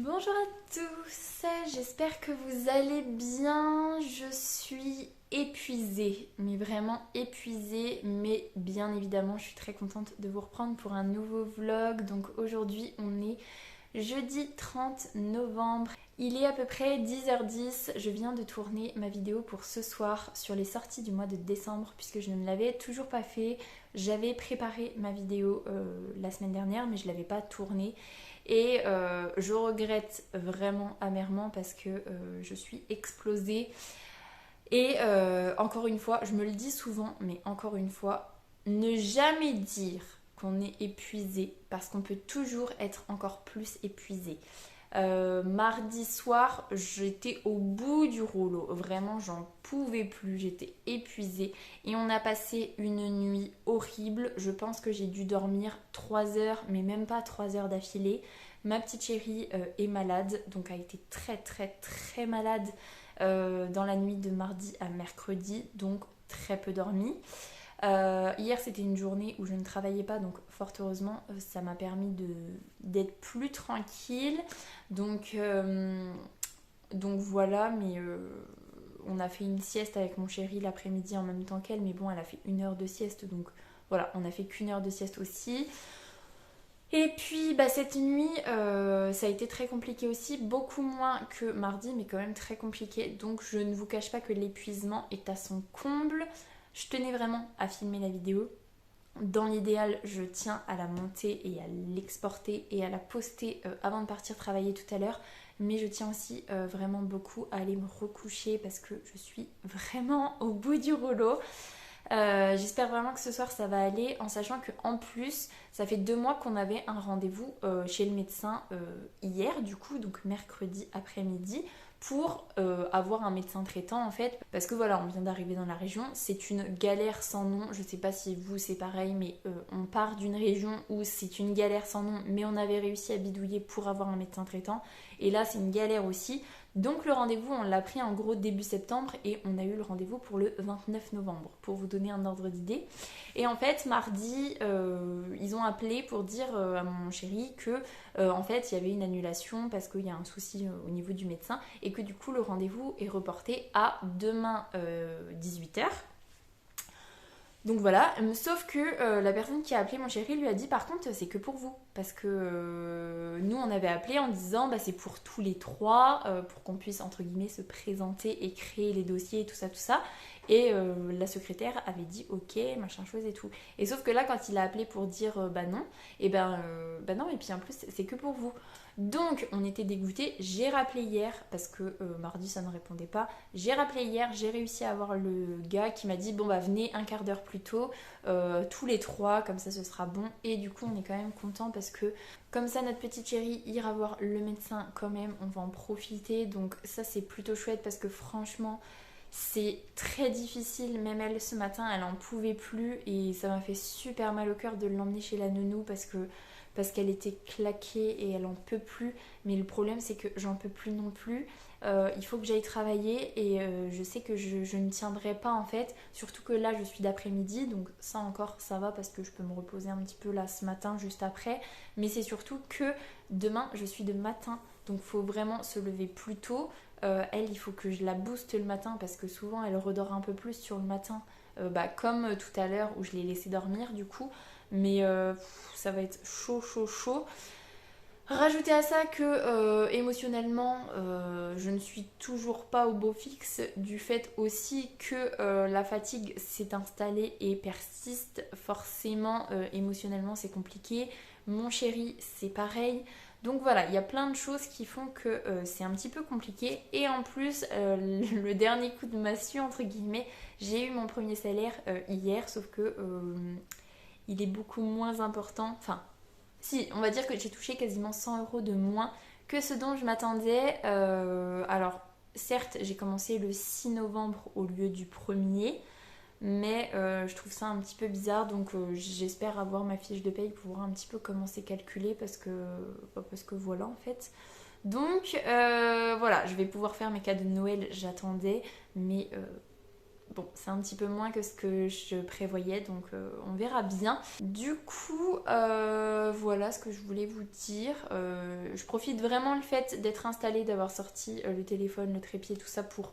Bonjour à tous, j'espère que vous allez bien. Je suis épuisée, mais vraiment épuisée, mais bien évidemment je suis très contente de vous reprendre pour un nouveau vlog. Donc aujourd'hui on est jeudi 30 novembre. Il est à peu près 10h10, je viens de tourner ma vidéo pour ce soir sur les sorties du mois de décembre puisque je ne l'avais toujours pas fait. J'avais préparé ma vidéo la semaine dernière mais je ne l'avais pas tournée et je regrette vraiment amèrement parce que je suis explosée. Et encore une fois, je me le dis souvent, mais encore une fois, ne jamais dire qu'on est épuisé parce qu'on peut toujours être encore plus épuisé. Mardi soir, j'étais au bout du rouleau. Vraiment, j'en pouvais plus. J'étais épuisée. Et on a passé une nuit horrible. Je pense que j'ai dû dormir 3 heures, mais même pas 3 heures d'affilée. Ma petite chérie est malade, donc a été très très très malade dans la nuit de mardi à mercredi, donc très peu dormi. Hier c'était une journée où je ne travaillais pas, donc fort heureusement ça m'a permis d'être plus tranquille. Donc voilà, mais on a fait une sieste avec mon chéri l'après-midi en même temps qu'elle, mais bon elle a fait 1 heure de sieste, donc voilà, on a fait qu'1 heure de sieste aussi. Et puis cette nuit, ça a été très compliqué aussi, beaucoup moins que mardi, mais quand même très compliqué. Donc je ne vous cache pas que l'épuisement est à son comble. Je tenais vraiment à filmer la vidéo. Dans l'idéal, je tiens à la monter et à l'exporter et à la poster avant de partir travailler tout à l'heure. Mais je tiens aussi vraiment beaucoup à aller me recoucher parce que je suis vraiment au bout du rouleau. J'espère vraiment que ce soir ça va aller, en sachant qu'en plus ça fait 2 mois qu'on avait un rendez-vous chez le médecin hier du coup, donc mercredi après-midi, pour avoir un médecin traitant en fait, parce que voilà, on vient d'arriver dans la région, c'est une galère sans nom. Je sais pas si vous c'est pareil, mais on part d'une région où c'est une galère sans nom, mais on avait réussi à bidouiller pour avoir un médecin traitant, et là c'est une galère aussi. Donc le rendez-vous, on l'a pris en gros début septembre et on a eu le rendez-vous pour le 29 novembre, pour vous donner un ordre d'idée. Et en fait, mardi, ils ont appelé pour dire à mon chéri que en fait, il y avait une annulation parce qu'il y a un souci au niveau du médecin et que du coup, le rendez-vous est reporté à demain 18h. Donc voilà, sauf que la personne qui a appelé mon chéri lui a dit par contre c'est que pour vous. Parce que nous on avait appelé en disant c'est pour tous les trois, pour qu'on puisse entre guillemets se présenter et créer les dossiers et tout ça tout ça. Et la secrétaire avait dit ok, machin chose et tout. Et sauf que là quand il a appelé pour dire non, et non, et puis en plus c'est que pour vous. Donc on était dégoûtés, j'ai rappelé hier parce que mardi ça ne répondait pas. J'ai rappelé hier, j'ai réussi à avoir le gars qui m'a dit bon venez un quart d'heure plus tôt, tous les trois, comme ça ce sera bon. Et du coup on est quand même content parce que comme ça notre petite chérie ira voir le médecin quand même, on va en profiter. Donc ça c'est plutôt chouette parce que franchement c'est très difficile, même elle ce matin elle en pouvait plus et ça m'a fait super mal au cœur de l'emmener chez la nounou parce qu'elle était claquée et elle en peut plus. Mais le problème c'est que j'en peux plus non plus. Il faut que j'aille travailler et je sais que je ne tiendrai pas en fait, surtout que là je suis d'après-midi, donc ça encore ça va parce que je peux me reposer un petit peu là ce matin juste après, mais c'est surtout que demain je suis de matin, donc faut vraiment se lever plus tôt. Elle il faut que je la booste le matin parce que souvent elle redort un peu plus sur le matin, comme tout à l'heure où je l'ai laissée dormir du coup, mais ça va être chaud chaud chaud. Rajoutez à ça que émotionnellement, je ne suis toujours pas au beau fixe, du fait aussi que la fatigue s'est installée et persiste. Forcément, émotionnellement, c'est compliqué. Mon chéri, c'est pareil. Donc voilà, il y a plein de choses qui font que c'est un petit peu compliqué. Et en plus, le dernier coup de massue, entre guillemets, j'ai eu mon premier salaire hier, sauf que il est beaucoup moins important. Enfin, si, on va dire que j'ai touché quasiment 100 € de moins que ce dont je m'attendais. Alors, certes, j'ai commencé le 6 novembre au lieu du 1er, mais je trouve ça un petit peu bizarre. Donc, j'espère avoir ma fiche de paye pour voir un petit peu comment c'est calculé parce que voilà en fait. Donc, voilà, je vais pouvoir faire mes cadeaux de Noël, j'attendais, mais bon, c'est un petit peu moins que ce que je prévoyais, donc on verra bien. Du coup, voilà ce que je voulais vous dire. Je profite vraiment le fait d'être installée, d'avoir sorti le téléphone, le trépied, tout ça pour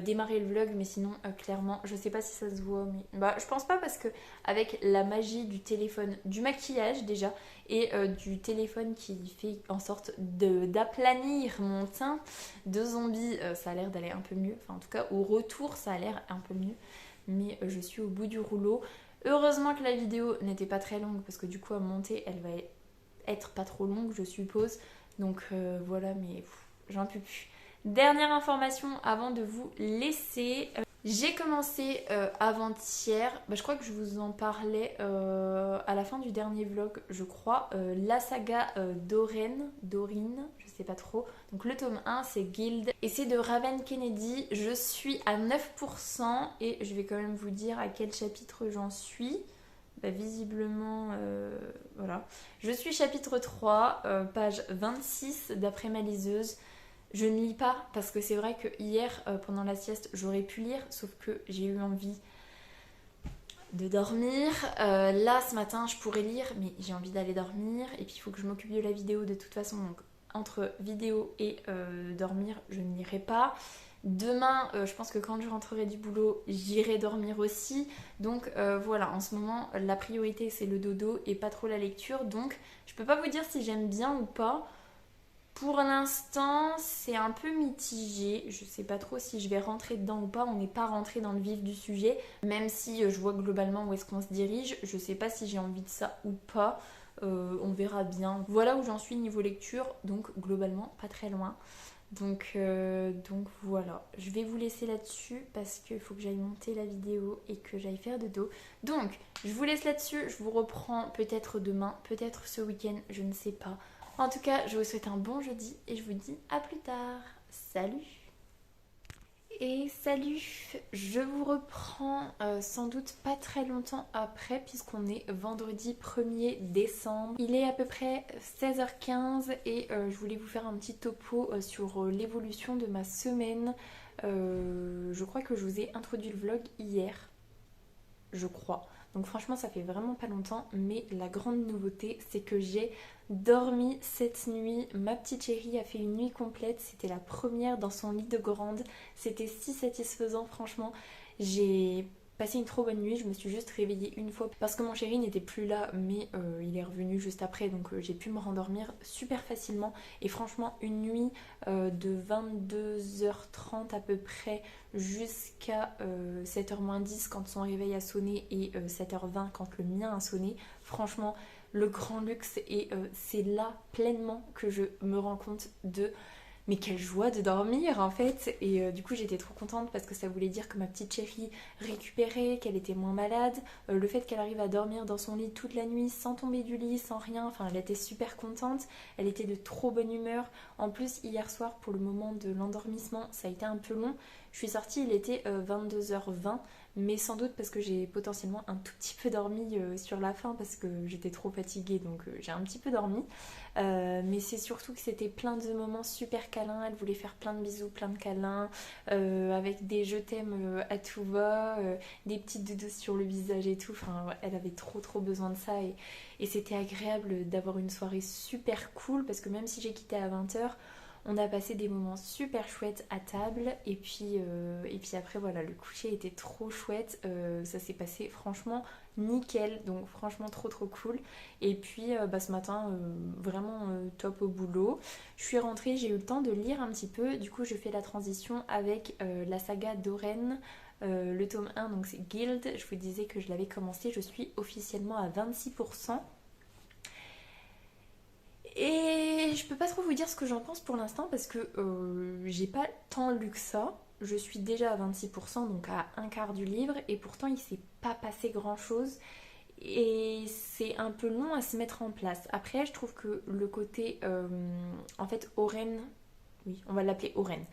démarrer le vlog, mais sinon clairement je sais pas si ça se voit, mais bah je pense pas, parce que avec la magie du téléphone, du maquillage déjà, et du téléphone qui fait en sorte d'aplanir mon teint de zombie, ça a l'air d'aller un peu mieux, enfin en tout cas au retour ça a l'air un peu mieux, mais je suis au bout du rouleau. Heureusement que la vidéo n'était pas très longue, parce que du coup à monter elle va être pas trop longue je suppose, donc voilà, mais j'en peux plus. Dernière information avant de vous laisser. J'ai commencé avant-hier, je crois que je vous en parlais à la fin du dernier vlog, je crois, la saga Doreen, je sais pas trop. Donc le tome 1 c'est Guild et c'est de Raven Kennedy. Je suis à 9% et je vais quand même vous dire à quel chapitre j'en suis. Visiblement, voilà. Je suis chapitre 3, page 26 d'après ma liseuse. Je ne lis pas parce que c'est vrai que hier, pendant la sieste, j'aurais pu lire, sauf que j'ai eu envie de dormir. Là, ce matin, je pourrais lire, mais j'ai envie d'aller dormir. Et puis, il faut que je m'occupe de la vidéo de toute façon. Donc, entre vidéo et dormir, je ne lirai pas. Demain, je pense que quand je rentrerai du boulot, j'irai dormir aussi. Donc voilà, en ce moment, la priorité, c'est le dodo et pas trop la lecture. Donc, je peux pas vous dire si j'aime bien ou pas. Pour l'instant, c'est un peu mitigé. Je sais pas trop si je vais rentrer dedans ou pas. On n'est pas rentré dans le vif du sujet. Même si je vois globalement où est-ce qu'on se dirige. Je sais pas si j'ai envie de ça ou pas. On verra bien. Voilà où j'en suis niveau lecture. Donc globalement, pas très loin. Donc voilà. Je vais vous laisser là-dessus parce qu'il faut que j'aille monter la vidéo et que j'aille faire de dos. Donc, je vous laisse là-dessus. Je vous reprends peut-être demain, peut-être ce week-end. Je ne sais pas. En tout cas, je vous souhaite un bon jeudi et je vous dis à plus tard. Salut! Et salut! Je vous reprends sans doute pas très longtemps après puisqu'on est vendredi 1er décembre. Il est à peu près 16h15 et je voulais vous faire un petit topo sur l'évolution de ma semaine. Je crois que je vous ai introduit le vlog hier. Je crois. Donc franchement ça fait vraiment pas longtemps, mais la grande nouveauté c'est que j'ai dormi cette nuit. Ma petite chérie a fait une nuit complète, c'était la première dans son lit de grande, c'était si satisfaisant franchement. J'ai passé une trop bonne nuit, je me suis juste réveillée une fois parce que mon chéri n'était plus là, mais il est revenu juste après, donc j'ai pu me rendormir super facilement. Et franchement une nuit de 22h30 à peu près jusqu'à 7h-10 quand son réveil a sonné et 7h20 quand le mien a sonné, franchement le grand luxe. Et c'est là pleinement que je me rends compte de mais quelle joie de dormir en fait. Et du coup j'étais trop contente parce que ça voulait dire que ma petite chérie récupérait, qu'elle était moins malade, le fait qu'elle arrive à dormir dans son lit toute la nuit sans tomber du lit, sans rien, enfin elle était super contente, elle était de trop bonne humeur. En plus hier soir pour le moment de l'endormissement ça a été un peu long, je suis sortie, il était 22h20, mais sans doute parce que j'ai potentiellement un tout petit peu dormi sur la fin parce que j'étais trop fatiguée, donc j'ai un petit peu dormi. Mais c'est surtout que c'était plein de moments super câlins, elle voulait faire plein de bisous, plein de câlins, avec des je t'aime à tout va, des petites doudous sur le visage et tout, enfin ouais, elle avait trop besoin de ça et c'était agréable d'avoir une soirée super cool parce que même si j'ai quitté à 20h, on a passé des moments super chouettes à table et puis après voilà, le coucher était trop chouette, ça s'est passé franchement nickel, donc franchement trop cool. Et puis ce matin vraiment top au boulot. Je suis rentrée, j'ai eu le temps de lire un petit peu, du coup je fais la transition avec la saga Doreen. Le tome 1 donc c'est Guild, je vous disais que je l'avais commencé, je suis officiellement à 26%. Et je peux pas trop vous dire ce que j'en pense pour l'instant parce que j'ai pas tant lu que ça. Je suis déjà à 26%, donc à un quart du livre, et pourtant il s'est pas passé grand chose. Et c'est un peu long à se mettre en place. Après, je trouve que le côté, en fait, Oren, oui, on va l'appeler Oren.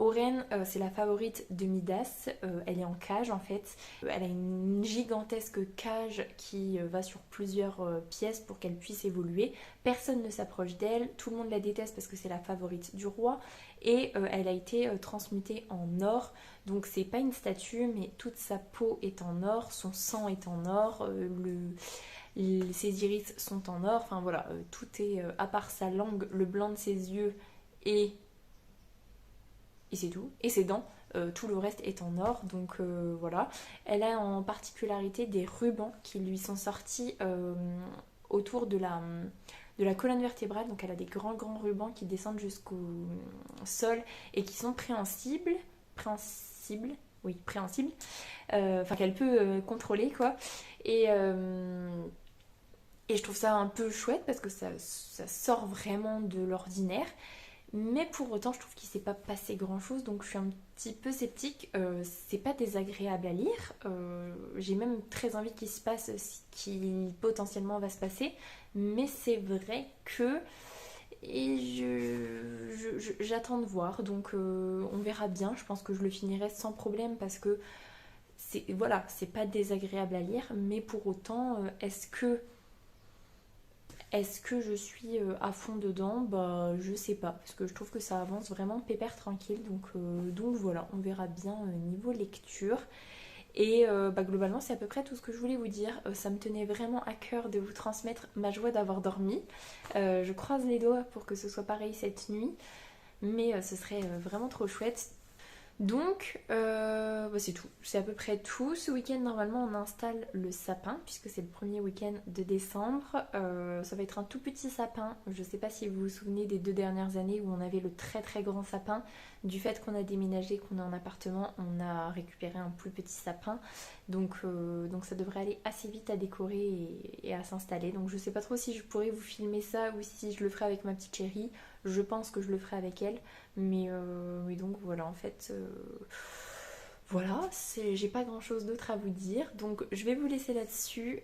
Oren, c'est la favorite de Midas. Elle est en cage en fait. Elle a une gigantesque cage qui va sur plusieurs pièces pour qu'elle puisse évoluer. Personne ne s'approche d'elle. Tout le monde la déteste parce que c'est la favorite du roi. Et elle a été transmutée en or. Donc c'est pas une statue, mais toute sa peau est en or, son sang est en or, ses iris sont en or. Enfin voilà, tout est, à part sa langue, le blanc de ses yeux et c'est tout. Et ses dents, tout le reste est en or. Donc voilà. Elle a en particularité des rubans qui lui sont sortis autour de la colonne vertébrale. Donc elle a des grands rubans qui descendent jusqu'au sol et qui sont préhensibles. Enfin qu'elle peut contrôler quoi. Et je trouve ça un peu chouette parce que ça sort vraiment de l'ordinaire. Mais pour autant, je trouve qu'il ne s'est pas passé grand chose, donc je suis un petit peu sceptique. C'est pas désagréable à lire. J'ai même très envie qu'il se passe ce qui potentiellement va se passer. Mais c'est vrai que. Et j'attends de voir, donc on verra bien. Je pense que je le finirai sans problème parce que voilà, c'est pas désagréable à lire, mais pour autant, est-ce que je suis à fond dedans? Bah je sais pas, parce que je trouve que ça avance vraiment pépère tranquille, donc voilà, on verra bien niveau lecture. Et globalement c'est à peu près tout ce que je voulais vous dire. Ça me tenait vraiment à cœur de vous transmettre ma joie d'avoir dormi. Je croise les doigts pour que ce soit pareil cette nuit, mais ce serait vraiment trop chouette. Donc c'est tout, c'est à peu près tout. Ce week-end normalement on installe le sapin puisque c'est le premier week-end de décembre. Ça va être un tout petit sapin. Je sais pas si vous vous souvenez des 2 dernières années où on avait le très grand sapin. Du fait qu'on a déménagé, qu'on est en appartement, on a récupéré un plus petit sapin. Donc ça devrait aller assez vite à décorer et à s'installer. Donc je sais pas trop si je pourrais vous filmer ça ou si je le ferai avec ma petite chérie. Je pense que je le ferai avec elle. Mais donc voilà, en fait, voilà, j'ai pas grand chose d'autre à vous dire. Donc je vais vous laisser là-dessus.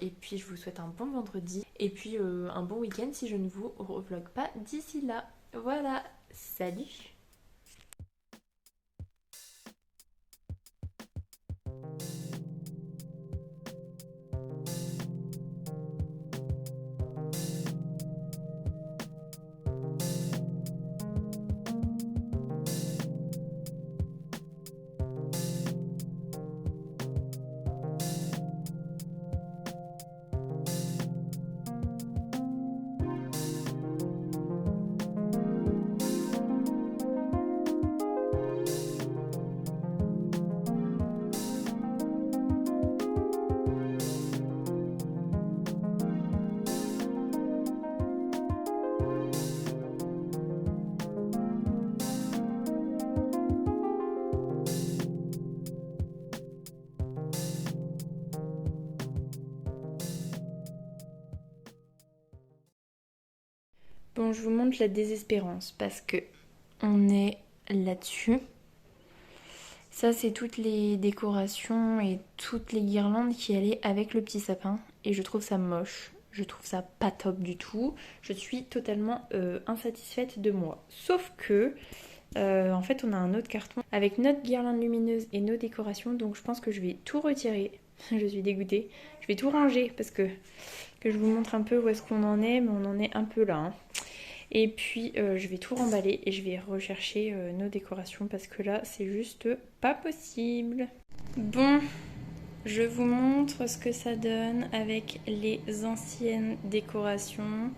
Et puis je vous souhaite un bon vendredi. Et puis un bon week-end si je ne vous revlogue pas d'ici là. Voilà, salut! Bon, je vous montre la désespérance parce que on est là-dessus. Ça, c'est toutes les décorations et toutes les guirlandes qui allaient avec le petit sapin. Et je trouve ça moche. Je trouve ça pas top du tout. Je suis totalement insatisfaite de moi. Sauf que, en fait, on a un autre carton avec notre guirlande lumineuse et nos décorations. Donc, je pense que je vais tout retirer. Je suis dégoûtée. Je vais tout ranger parce que je vous montre un peu où est-ce qu'on en est. Mais on en est un peu là. Hein. Et puis je vais tout remballer et je vais rechercher nos décorations parce que là c'est juste pas possible. Bon, je vous montre ce que ça donne avec les anciennes décorations.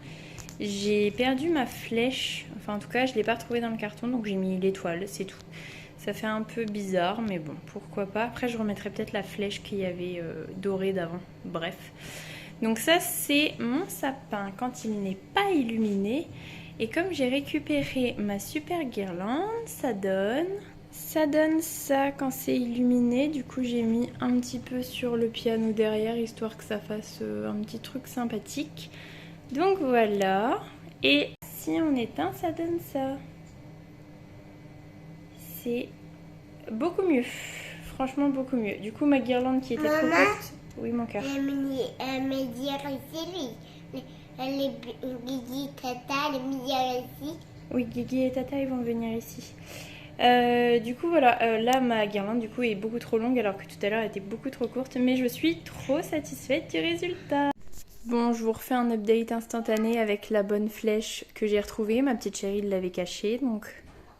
J'ai perdu ma flèche, enfin en tout cas je ne l'ai pas retrouvée dans le carton donc j'ai mis l'étoile, c'est tout. Ça fait un peu bizarre mais bon pourquoi pas. Après je remettrai peut-être la flèche qu'il y avait dorée d'avant, bref. Donc ça c'est mon sapin quand il n'est pas illuminé. Et comme j'ai récupéré ma super guirlande, ça donne ça quand c'est illuminé. Du coup j'ai mis un petit peu sur le piano derrière histoire que ça fasse un petit truc sympathique. Donc voilà. Et si on éteint, ça donne ça. C'est beaucoup mieux. Franchement beaucoup mieux. Du coup ma guirlande qui était trop courte. Oui mon cœur. Me dire ici, les Guigui, Tata, les meilleurs ici. Oui, Guigui et Tata ils vont venir ici. Du coup voilà, là ma guirlande du coup est beaucoup trop longue alors que tout à l'heure elle était beaucoup trop courte, mais je suis trop satisfaite du résultat. Bon, je vous refais un update instantané avec la bonne flèche que j'ai retrouvée. Ma petite chérie l'avait cachée, donc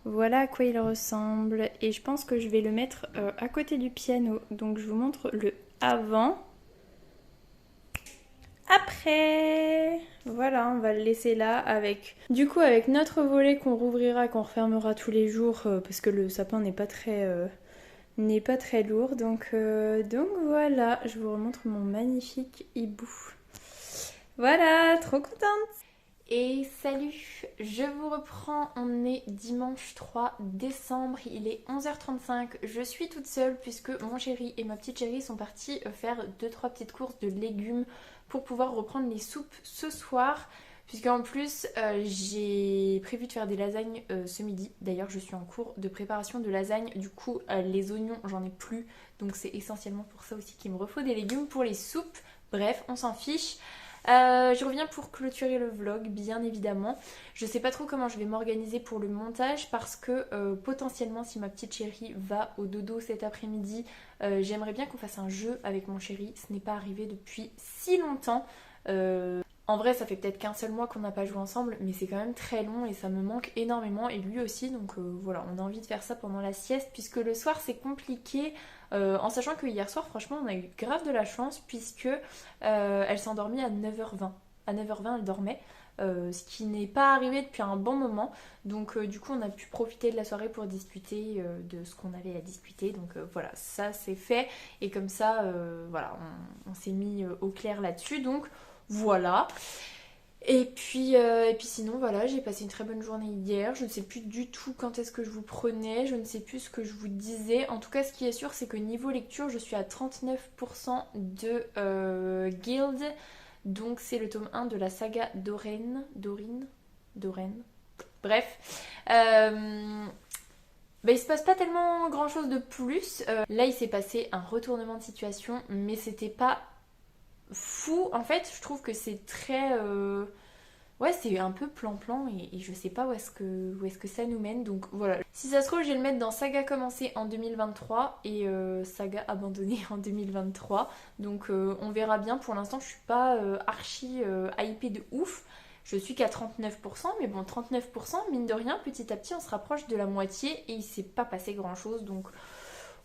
voilà à quoi il ressemble. Et je pense que je vais le mettre à côté du piano. Donc je vous montre le avant. Après, voilà, on va le laisser là avec... Du coup, avec notre volet qu'on rouvrira, qu'on refermera tous les jours, parce que le sapin n'est pas très lourd. Donc voilà, je vous remontre mon magnifique hibou. Voilà, trop contente. Et salut, je vous reprends, on est dimanche 3 décembre, il est 11h35, je suis toute seule puisque mon chéri et ma petite chérie sont partis faire 2-3 petites courses de légumes pour pouvoir reprendre les soupes ce soir. Puisqu'en plus j'ai prévu de faire des lasagnes ce midi. D'ailleurs je suis en cours de préparation de lasagne. Du coup les oignons j'en ai plus. Donc c'est essentiellement pour ça aussi qu'il me refaut des légumes pour les soupes. Bref on s'en fiche. Je reviens pour clôturer le vlog bien évidemment. Je sais pas trop comment je vais m'organiser pour le montage parce que potentiellement si ma petite chérie va au dodo cet après-midi, j'aimerais bien qu'on fasse un jeu avec mon chéri. Ce n'est pas arrivé depuis si longtemps. En vrai ça fait peut-être qu'un seul mois qu'on n'a pas joué ensemble, mais c'est quand même très long et ça me manque énormément et lui aussi. Donc voilà, on a envie de faire ça pendant la sieste puisque le soir c'est compliqué. En sachant que hier soir franchement on a eu grave de la chance puisque elle s'est endormie à 9h20. À 9h20 elle dormait, ce qui n'est pas arrivé depuis un bon moment. Donc du coup on a pu profiter de la soirée pour discuter de ce qu'on avait à discuter. Donc voilà, ça c'est fait et comme ça voilà, on s'est mis au clair là-dessus. Donc voilà. Et puis sinon voilà, j'ai passé une très bonne journée hier. Je ne sais plus du tout quand est-ce que je vous prenais, je ne sais plus ce que je vous disais. En tout cas ce qui est sûr c'est que niveau lecture je suis à 39% de Guild. Donc c'est le tome 1 de la saga Doreen. Bref. Il se passe pas tellement grand chose de plus. Là il s'est passé un retournement de situation mais c'était pas fou. En fait je trouve que c'est très... Ouais, c'est un peu plan-plan et je sais pas où est-ce que ça nous mène. Donc voilà. Si ça se trouve, je vais le mettre dans Saga commencée en 2023 et Saga abandonnée en 2023. Donc on verra bien. Pour l'instant, je suis pas archi hypée de ouf. Je suis qu'à 39%, mais bon, 39%, mine de rien, petit à petit, on se rapproche de la moitié et il s'est pas passé grand-chose. Donc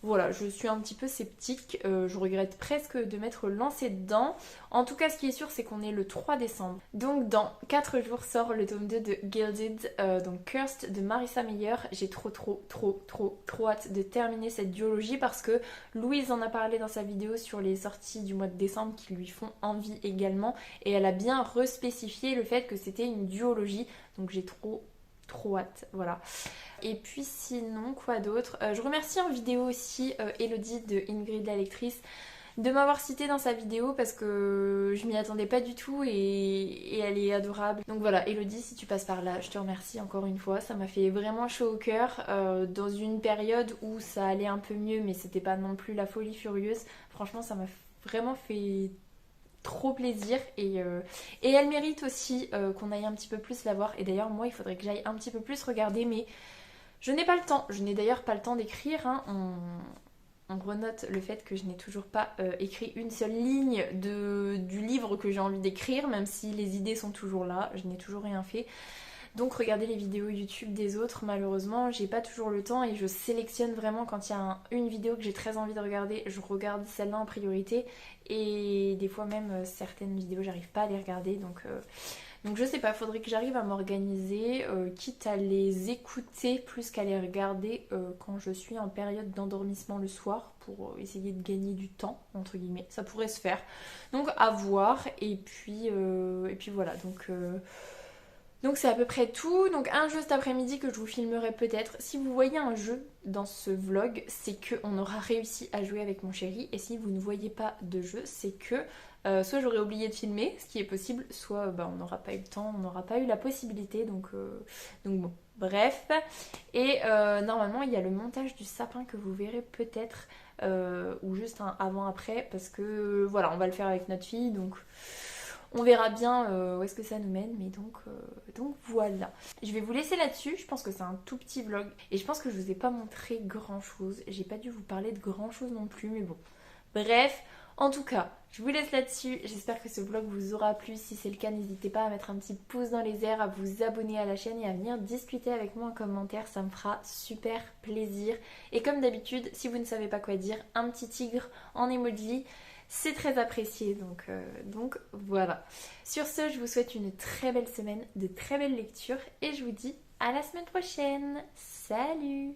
voilà, je suis un petit peu sceptique, je regrette presque de m'être lancée dedans. En tout cas, ce qui est sûr, c'est qu'on est le 3 décembre. Donc dans 4 jours sort le tome 2 de Gilded, donc Cursed de Marissa Meyer. J'ai trop hâte de terminer cette duologie parce que Louise en a parlé dans sa vidéo sur les sorties du mois de décembre qui lui font envie également. Et elle a bien respécifié le fait que c'était une duologie, donc j'ai trop hâte, voilà. Et puis sinon, quoi d'autre, je remercie en vidéo aussi Elodie de Ingrid la lectrice de m'avoir citée dans sa vidéo parce que je m'y attendais pas du tout et elle est adorable. Donc voilà, Elodie, si tu passes par là, je te remercie encore une fois. Ça m'a fait vraiment chaud au cœur dans une période où ça allait un peu mieux mais c'était pas non plus la folie furieuse. Franchement, ça m'a vraiment fait trop plaisir et elle mérite aussi qu'on aille un petit peu plus la voir. Et d'ailleurs moi il faudrait que j'aille un petit peu plus regarder mais je n'ai pas le temps. Je n'ai d'ailleurs pas le temps d'écrire, hein. On renote le fait que je n'ai toujours pas écrit une seule ligne du livre que j'ai envie d'écrire, même si les idées sont toujours là, je n'ai toujours rien fait. Donc regardez les vidéos YouTube des autres, malheureusement j'ai pas toujours le temps et je sélectionne vraiment quand il y a une vidéo que j'ai très envie de regarder, je regarde celle-là en priorité et des fois même certaines vidéos j'arrive pas à les regarder donc je sais pas, faudrait que j'arrive à m'organiser, quitte à les écouter plus qu'à les regarder quand je suis en période d'endormissement le soir pour essayer de gagner du temps, entre guillemets, ça pourrait se faire. Donc à voir et puis voilà, donc c'est à peu près tout. Donc un jeu cet après-midi que je vous filmerai peut-être. Si vous voyez un jeu dans ce vlog, c'est qu'on aura réussi à jouer avec mon chéri. Et si vous ne voyez pas de jeu, c'est que soit j'aurais oublié de filmer, ce qui est possible, soit on n'aura pas eu le temps, on n'aura pas eu la possibilité. Donc bon, bref. Et normalement il y a le montage du sapin que vous verrez peut-être. Ou juste un avant-après. Parce que voilà, on va le faire avec notre fille. Donc On verra bien où est-ce que ça nous mène, mais donc voilà. Je vais vous laisser là-dessus, je pense que c'est un tout petit vlog et je pense que je vous ai pas montré grand chose. J'ai pas dû vous parler de grand chose non plus, mais bon. Bref, en tout cas, je vous laisse là-dessus. J'espère que ce vlog vous aura plu. Si c'est le cas, n'hésitez pas à mettre un petit pouce dans les airs, à vous abonner à la chaîne et à venir discuter avec moi en commentaire. Ça me fera super plaisir. Et comme d'habitude, si vous ne savez pas quoi dire, un petit tigre en emoji, c'est très apprécié. Donc voilà. Sur ce, je vous souhaite une très belle semaine, de très belles lectures et je vous dis à la semaine prochaine. Salut!